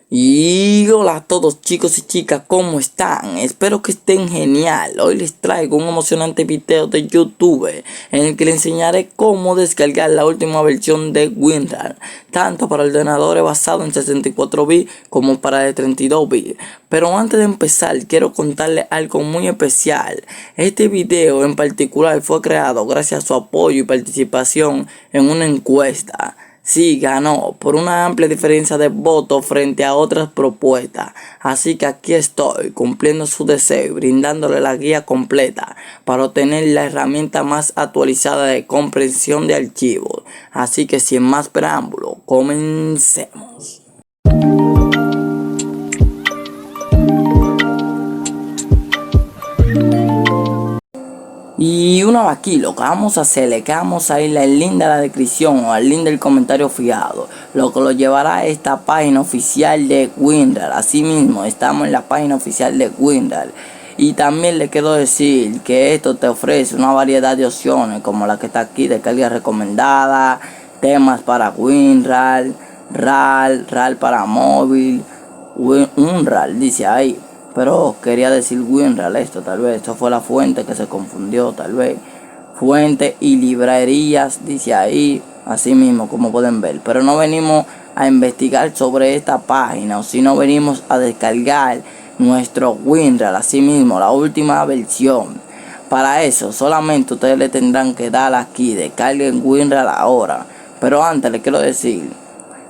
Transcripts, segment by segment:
Y hola a todos chicos y chicas, ¿cómo están? Espero que estén genial. Hoy les traigo un emocionante video de YouTube en el que les enseñaré cómo descargar la última versión de WinRAR, tanto para ordenadores basados en 64 bits como para de 32 bits. Pero antes de empezar quiero contarles algo muy especial. Este video en particular fue creado gracias a su apoyo y participación en una encuesta. Sí, ganó por una amplia diferencia de votos frente a otras propuestas. Así que aquí estoy cumpliendo su deseo y brindándole la guía completa para obtener la herramienta más actualizada de comprensión de archivos. Así que sin más preámbulo, comencemos. Y una vez aquí lo que vamos a hacer es que vamos a ir al link de la descripción o al link del comentario fijado, lo que lo llevará a esta página oficial de WinRAR. Asimismo estamos en la página oficial de WinRAR. Y también le quiero decir que esto te ofrece una variedad de opciones como la que está aquí, descarga recomendada, temas para WinRAR, RAR para móvil, UNRAR dice ahí. Pero quería decir WinRAR esto, tal vez. Esto fue la fuente que se confundió, tal vez. Fuente y librerías, dice ahí. Así mismo, como pueden ver. Pero no venimos a investigar sobre esta página, o si no venimos a descargar nuestro WinRAR. Así mismo, la última versión. Para eso, solamente ustedes le tendrán que dar aquí, descarguen WinRAR ahora. Pero antes les quiero decir,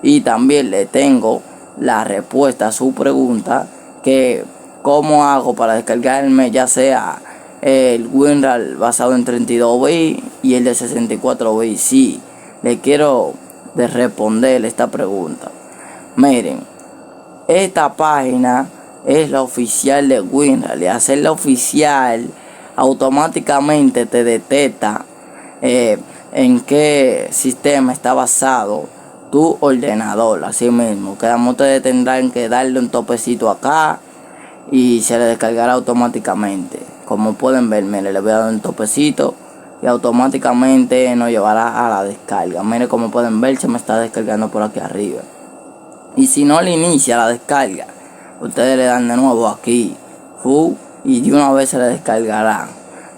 y también le tengo la respuesta a su pregunta, que ¿cómo hago para descargarme ya sea el WinRAR basado en 32 bits y el de 64 bits? Sí, le quiero responder esta pregunta. Miren, esta página es la oficial de WinRAR. Y hacerla oficial automáticamente te detecta en qué sistema está basado tu ordenador. Así mismo, que ustedes tendrán que darle un topecito acá y se le descargará automáticamente. Como pueden ver, mire, le voy a dar un topecito y automáticamente nos llevará a la descarga. Mire, como pueden ver, se me está descargando por aquí arriba. Y si no le inicia la descarga, ustedes le dan de nuevo aquí y de una vez se le descargará.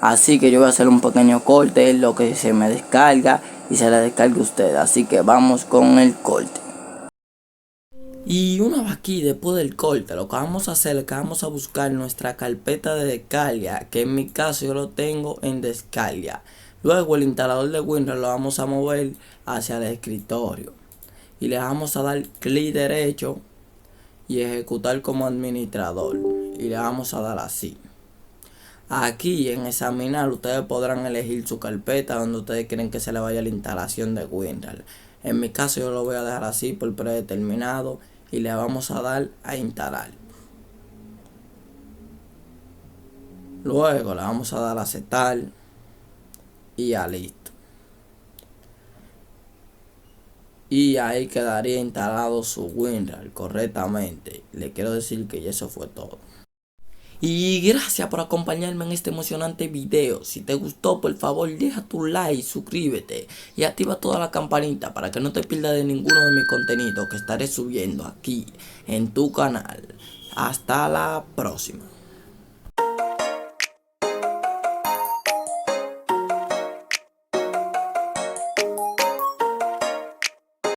Así que yo voy a hacer un pequeño corte en lo que se me descarga y se le descarga a ustedes. Así que vamos con el corte. Y una vez aquí, después del corte, lo que vamos a hacer es que vamos a buscar nuestra carpeta de descarga, que en mi caso yo lo tengo en descarga. Luego el instalador de Windows lo vamos a mover hacia el escritorio y le vamos a dar clic derecho y ejecutar como administrador, y le vamos a dar así. Aquí en examinar ustedes podrán elegir su carpeta donde ustedes quieren que se le vaya la instalación de WinRAR. En mi caso yo lo voy a dejar así por predeterminado y le vamos a dar a instalar. Luego le vamos a dar a aceptar y a listo. Y ahí quedaría instalado su WinRAR correctamente. Le quiero decir que ya eso fue todo. Y gracias por acompañarme en este emocionante video. Si te gustó, por favor deja tu like, suscríbete y activa toda la campanita para que no te pierdas de ninguno de mis contenidos que estaré subiendo aquí en tu canal. Hasta la próxima.